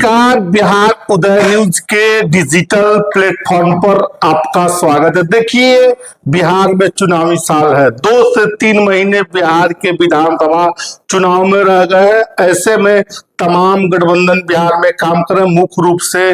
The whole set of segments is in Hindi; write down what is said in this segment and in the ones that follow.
नमस्कार, बिहार उदय न्यूज के डिजिटल प्लेटफॉर्म पर आपका स्वागत है। देखिए, बिहार में चुनावी साल है। 2 से 3 महीने बिहार के विधानसभा चुनाव में रह गए हैं। ऐसे में तमाम गठबंधन बिहार में काम कर रहे हैं। मुख्य रूप से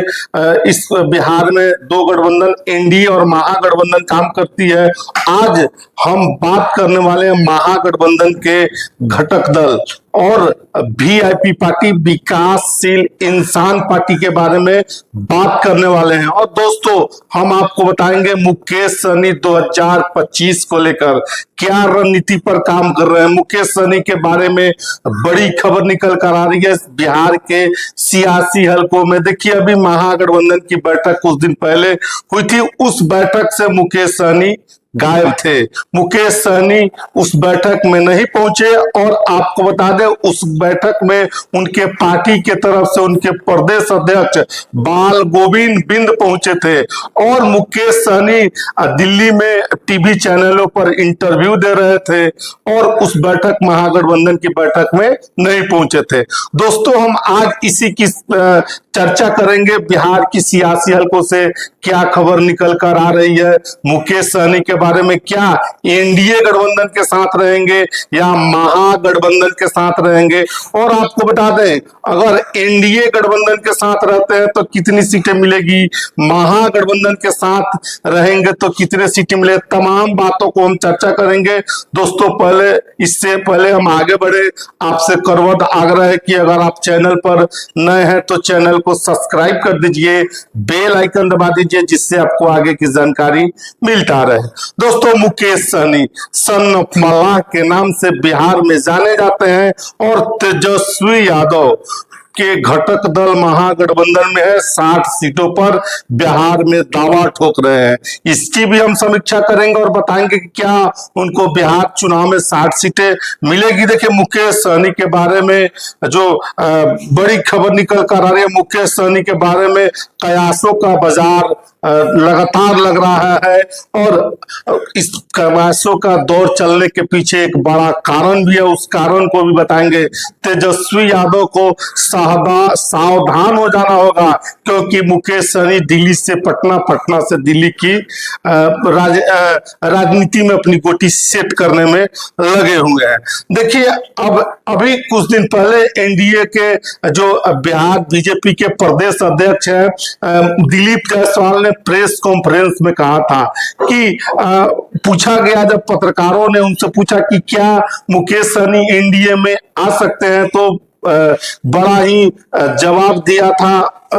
इस बिहार में 2 गठबंधन एनडीए और महागठबंधन काम करती है। आज हम बात करने वाले हैं महागठबंधन के घटक दल और वीआईपी पार्टी विकासशील इंसान पार्टी के बारे में बात करने वाले हैं। और दोस्तों, हम आपको बताएंगे मुकेश सहनी 2025 को लेकर क्या रणनीति पर काम कर रहे हैं। मुकेश सहनी के बारे में बड़ी खबर निकल कर आ रही है बिहार के सियासी हलकों में। देखिए, अभी महागठबंधन की बैठक कुछ दिन पहले हुई थी। उस बैठक से मुकेश सहनी गायब थे। मुकेश सहनी उस बैठक में नहीं पहुंचे और आपको बता दें, उस बैठक में उनके पार्टी के तरफ से उनके प्रदेश अध्यक्ष बाल गोविंद बिंद पहुंचे थे और मुकेश सहनी दिल्ली में टीवी चैनलों पर इंटरव्यू दे रहे थे और उस बैठक महागठबंधन की बैठक में नहीं पहुंचे थे। दोस्तों, हम आज इसी की चर्चा करेंगे। बिहार की सियासी हलकों से क्या खबर निकल कर आ रही है, मुकेश सहनी के बारे में, क्या एनडीए गठबंधन के साथ रहेंगे या महागठबंधन के साथ रहेंगे। और आपको बता दें, अगर एनडीए गठबंधन के साथ रहते हैं तो कितनी सीटें मिलेगी, महागठबंधन के साथ रहेंगे तो कितने सीटें मिले, तमाम बातों को हम चर्चा करेंगे। दोस्तों, इससे पहले हम आगे बढ़े, आपसे करवट आग्रह है कि अगर आप चैनल पर नए हैं तो चैनल को सब्सक्राइब कर दीजिए, बेल आइकन दबा दीजिए, जिससे आपको आगे की जानकारी मिलता रहे। दोस्तों, मुकेश सहनी सन ऑफ मल्लाह के नाम से बिहार में जाने जाते हैं और तेजस्वी यादव के घटक दल महागठबंधन में है। 60 सीटों पर बिहार में दावा ठोक रहे हैं। इसकी भी हम समीक्षा करेंगे और बताएंगे कि क्या उनको बिहार चुनाव में 60 सीटें मिलेगी। देखिए, मुकेश सहनी के बारे में जो बड़ी खबर निकल कर आ रही है, मुकेश सहनी के बारे में कयासों का बाजार लगातार लग रहा है और इस कयासों का दौर चलने के पीछे एक बड़ा कारण भी है। उस कारण को भी बताएंगे। तेजस्वी यादव को सावधान हो जाना होगा, क्योंकि मुकेश सहनी दिल्ली से पटना, पटना से दिल्ली की राजनीति में अपनी गोटी सेट करने में लगे हुए हैं। देखिए, अब अभी कुछ दिन पहले एनडीए के जो बिहार बीजेपी के प्रदेश अध्यक्ष हैं दिलीप जायसवाल ने प्रेस कॉन्फ्रेंस में कहा था कि पूछा गया, जब पत्रकारों ने उनसे पूछा कि क्या मुकेश सहनी एनडीए में आ सकते हैं, तो बड़ा ही जवाब दिया था।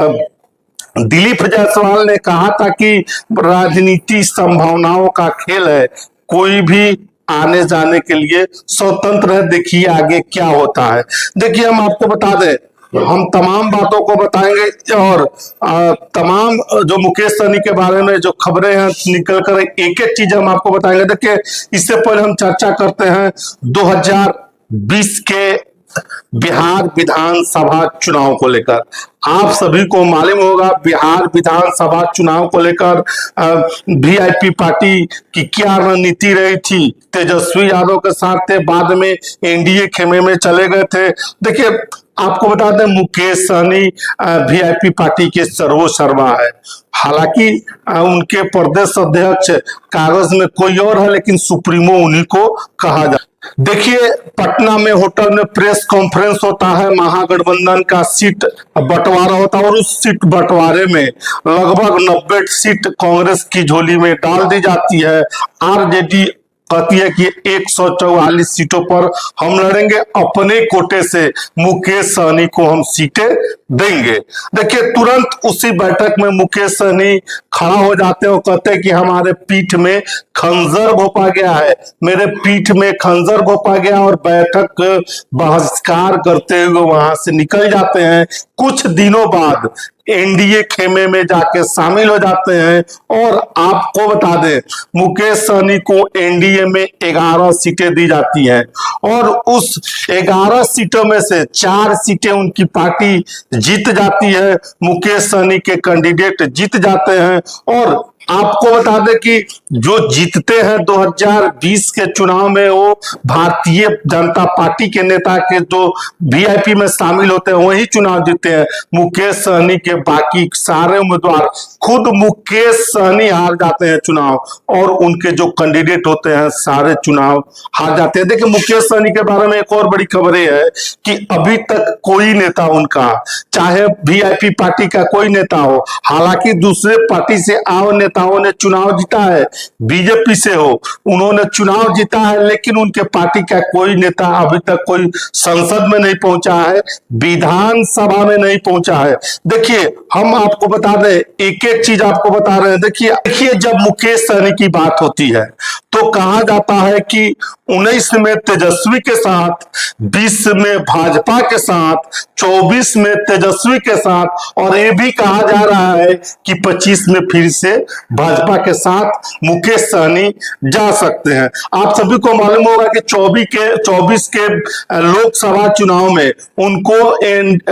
दिलीप जायसवाल ने कहा था कि राजनीति संभावनाओं का खेल है, कोई भी आने जाने के लिए स्वतंत्र है, देखिए आगे क्या होता है। देखिए, हम आपको बता दें, हम तमाम बातों को बताएंगे और तमाम जो मुकेश सहनी के बारे में जो खबरें हैं निकल कर एक एक चीज हम आपको बताएंगे। देखिए, इससे पहले हम चर्चा करते हैं 2020 के बिहार विधानसभा चुनाव को लेकर। आप सभी को मालूम होगा, बिहार विधानसभा चुनाव को लेकर वीआईपी पार्टी की क्या रणनीति रही थी। तेजस्वी यादव के साथ थे, बाद में एनडीए खेमे में चले गए थे। देखिए, आपको बता दें, मुकेश सहनी वीआईपी पार्टी के सर्वोसर्वा है। हालांकि उनके प्रदेश अध्यक्ष कागज में कोई और है, लेकिन सुप्रीमो उन्हीं को कहा जाए। देखिए, पटना में होटल में प्रेस कॉन्फ्रेंस होता है, महागठबंधन का सीट बंटवारा होता है और उस सीट बंटवारे में लगभग 90 सीट कांग्रेस की झोली में डाल दी जाती है। आरजेडी कहती है कि 144 सीटों पर हम लड़ेंगे, अपने कोटे से मुकेश सहनी को हम सीटें देंगे। देखिए, तुरंत उसी बैठक में मुकेश सहनी खड़ा हो जाते हैं और कहते हैं कि हमारे पीठ में खंजर घोंपा गया है, मेरे पीठ में खंजर घोंपा गया, और बैठक बहिष्कार करते हुए वहां से निकल जाते हैं। कुछ दिनों बाद एनडीए खेमे में जाके शामिल हो जाते हैं और आपको बता दें, मुकेश सहनी को एनडीए में 11 सीटें दी जाती हैं और उस 11 सीटों में से 4 सीटें उनकी पार्टी जीत जाती है। मुकेश सहनी के कैंडिडेट जीत जाते हैं और आपको बता दें कि जो जीतते हैं 2020 के चुनाव में वो भारतीय जनता पार्टी के नेता के जो वीआईपी में शामिल होते हैं वही चुनाव जीते हैं। मुकेश सहनी के बाकी सारे उम्मीदवार, खुद मुकेश सहनी हार जाते हैं चुनाव, और उनके जो कैंडिडेट होते हैं सारे चुनाव हार जाते हैं। देखिए मुकेश सहनी के बारे में एक और बड़ी खबर है कि अभी तक कोई नेता उनका, चाहे वीआईपी पार्टी का कोई नेता हो, हालांकि दूसरे पार्टी से आओ नेताओं ने चुनाव जीता है, बीजेपी से हो उन्होंने चुनाव जीता है, लेकिन उनके पार्टी का कोई नेता अभी तक कोई संसद में नहीं पहुंचा है, विधानसभा में नहीं पहुंचा है। देखिए हम आपको बता दें, एक एक चीज आपको बता रहे हैं। देखिए जब मुकेश सहनी की बात होती है तो कहा जाता है कि 19 में तेजस्वी के साथ, 20 में भाजपा के साथ, 24 में तेजस्वी के साथ, और ये भी कहा जा रहा है कि 25 में फिर से भाजपा के साथ मुकेश सहनी जा सकते हैं। आप सभी को मालूम होगा कि 24 के लोकसभा चुनाव में उनको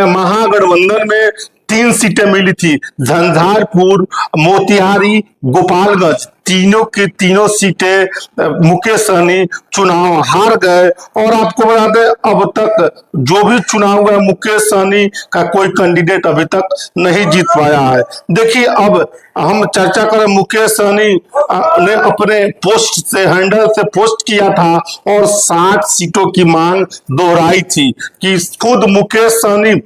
महागठबंधन में 3 सीटें मिली थी, झंझारपुर, मोतिहारी, गोपालगंज, तीनों की तीनों सीटें मुकेश सहनी चुनाव हार गए। और आपको बता दें अब तक जो भी चुनाव हुआ मुकेश सहनी का कोई कैंडिडेट अभी तक नहीं जीत पाया है। देखिए अब हम चर्चा करें, मुकेश सहनी ने अपने पोस्ट से, हैंडल से पोस्ट किया था और 60 सीटों की मांग दोहराई थी कि खुद मुकेश सहनी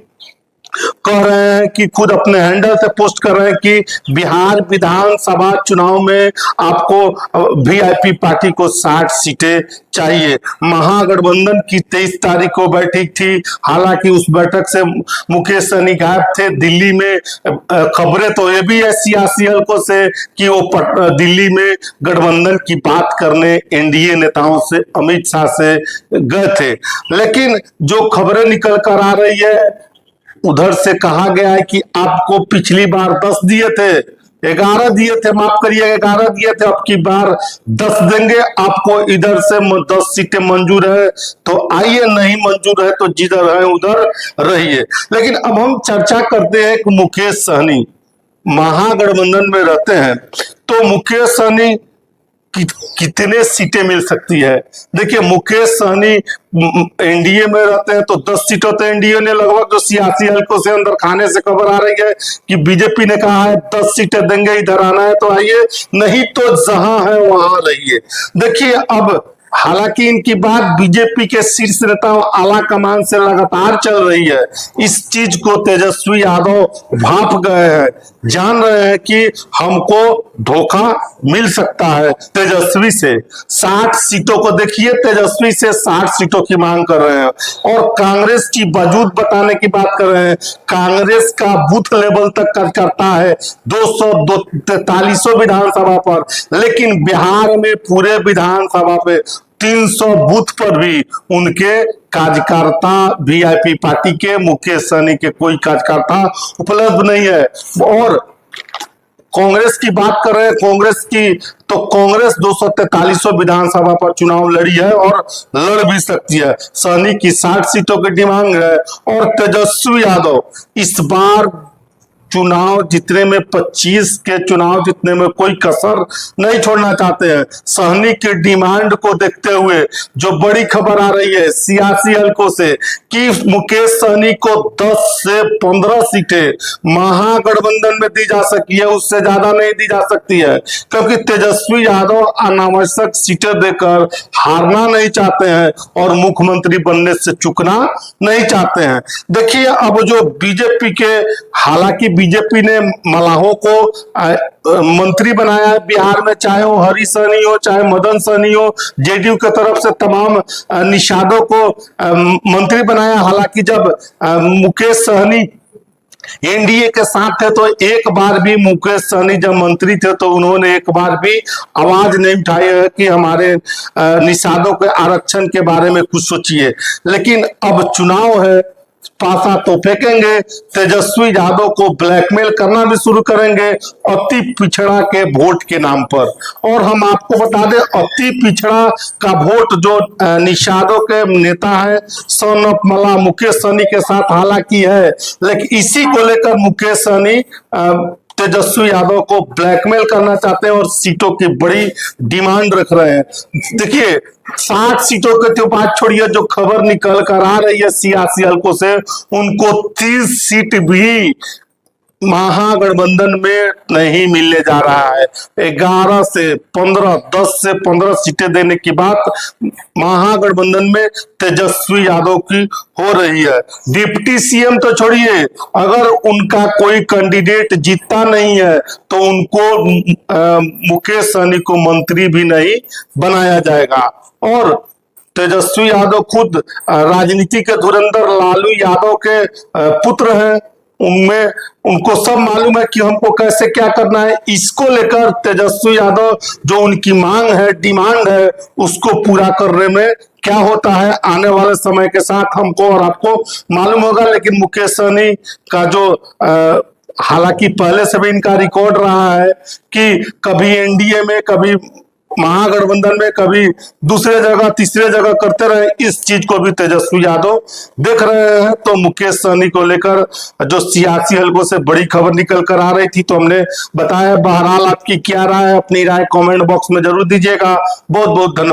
कह रहे हैं कि खुद अपने हैंडल से पोस्ट कर रहे हैं कि बिहार विधानसभा चुनाव में आपको वीआईपी पार्टी को 60 सीटें चाहिए। महागठबंधन की 23 तारीख को बैठक थी, हालांकि उस बैठक से मुकेश सहनी गायब थे। दिल्ली में खबरें तो ये भी है सियासी हलकों से कि वो दिल्ली में गठबंधन की बात करने एनडीए नेताओं से, अमित शाह से गए थे। लेकिन जो खबरें निकल कर आ रही है उधर से कहा गया है कि आपको पिछली बार 10 दिए थे, 11 दिए थे, माफ करिए 11 दिए थे, अब की बार 10 देंगे आपको। इधर से 10 सीटें मंजूर है तो आइए, नहीं मंजूर है तो जिधर है उधर रहिए। लेकिन अब हम चर्चा करते हैं कि मुकेश सहनी महागठबंधन में रहते हैं तो मुकेश सहनी कितने सीटें मिल सकती है। देखिए मुकेश सहनी एनडीए में रहते हैं तो 10 सीटों तो एनडीए ने लगभग, जो सियासी हलकों से अंदर खाने से खबर आ रही है कि बीजेपी ने कहा है 10 सीटें देंगे, इधर आना है तो आइए, नहीं तो जहां है वहां रहिए। देखिए अब हालांकि इनकी बात बीजेपी के शीर्ष नेताओं, आला कमान से लगातार चल रही है। इस चीज को तेजस्वी यादव भांप गए हैं, जान रहे हैं कि हमको धोखा मिल सकता है तेजस्वी से। 60 सीटों को देखिए, तेजस्वी से 60 सीटों की मांग कर रहे हैं और कांग्रेस की वजूद बताने की बात कर रहे हैं। कांग्रेस का बूथ लेवल तक करता है 243 विधानसभा पर, लेकिन बिहार में पूरे विधानसभा पे 300 बूथ पर भी उनके कार्यकर्ता, वीआईपी पार्टी के, मुकेश सहनी के कोई कार्यकर्ता उपलब्ध नहीं है। और कांग्रेस की बात कर रहे हैं, कांग्रेस की तो कांग्रेस 243 विधानसभा पर चुनाव लड़ी है और लड़ भी सकती है। सहनी की 60 सीटों की डिमांड है और तेजस्वी यादव इस बार चुनाव जीतने में, 25 के चुनाव जीतने में कोई कसर नहीं छोड़ना चाहते हैं। सहनी की डिमांड को देखते हुए जो बड़ी खबर आ रही है सियासी हलकों से कि मुकेश सहनी को 10 से 15 सीटें महागठबंधन में दी जा सकती है, उससे ज्यादा नहीं दी जा सकती है, क्योंकि तेजस्वी यादव अनावश्यक सीटें देकर हारना नहीं चाहते हैं और मुख्यमंत्री बनने से चूकना नहीं चाहते हैं। देखिए अब जो बीजेपी के, हालांकि बीजेपी ने मलाहों को मंत्री बनाया है बिहार में, चाहे वो हरी सहनी हो चाहे मदन सहनी हो, जेडीयू की तरफ से तमाम निषादों को मंत्री बनाया। हालांकि जब मुकेश सहनी एनडीए के साथ थे तो एक बार भी मुकेश सहनी जब मंत्री थे तो उन्होंने एक बार भी आवाज नहीं उठाई है कि हमारे निषादों के आरक्षण के बारे में कुछ सोचिए। लेकिन अब चुनाव है, पासा तो फेंकेंगे, तेजस्वी यादव को ब्लैकमेल करना भी शुरू करेंगे अति पिछड़ा के वोट के नाम पर। और हम आपको बता दें, अति पिछड़ा का वोट जो निषादों के नेता है सन ऑफ मला मुकेश सहनी के साथ हालांकि है, लेकिन इसी को लेकर मुकेश सहनी तेजस्वी यादव को ब्लैकमेल करना चाहते हैं और सीटों की बड़ी डिमांड रख रहे हैं। देखिए 60 सीटों के तो बात छोड़िए, जो खबर निकल कर आ रही है सियासी हलकों से, उनको 30 सीट भी महागठबंधन में नहीं मिलने जा रहा है। 11 से 15, 10 से 15 सीटें देने की बात महागठबंधन में तेजस्वी यादव की हो रही है। डिप्टी सीएम तो छोड़िए, अगर उनका कोई कैंडिडेट जीतता नहीं है तो उनको मुकेश सहनी को मंत्री भी नहीं बनाया जाएगा। और तेजस्वी यादव खुद राजनीति के धुरंधर लालू यादव के पुत्र हैं। उनमें उनको सब मालूम है कि हमको कैसे क्या करना है। इसको लेकर तेजस्वी यादव जो उनकी मांग है, डिमांड है, उसको पूरा करने में क्या होता है आने वाले समय के साथ हमको और आपको मालूम होगा। लेकिन मुकेश सहनी का जो हालांकि पहले से भी इनका रिकॉर्ड रहा है कि कभी एनडीए में, कभी महागठबंधन में, कभी दूसरे जगह तीसरे जगह करते रहे। इस चीज को भी तेजस्वी यादव देख रहे हैं। तो मुकेश सहनी को लेकर जो सियासी हलकों से बड़ी खबर निकल कर आ रही थी, तो हमने बताया। बहरहाल आपकी क्या राय है, अपनी राय कमेंट बॉक्स में जरूर दीजिएगा। बहुत बहुत धन्यवाद।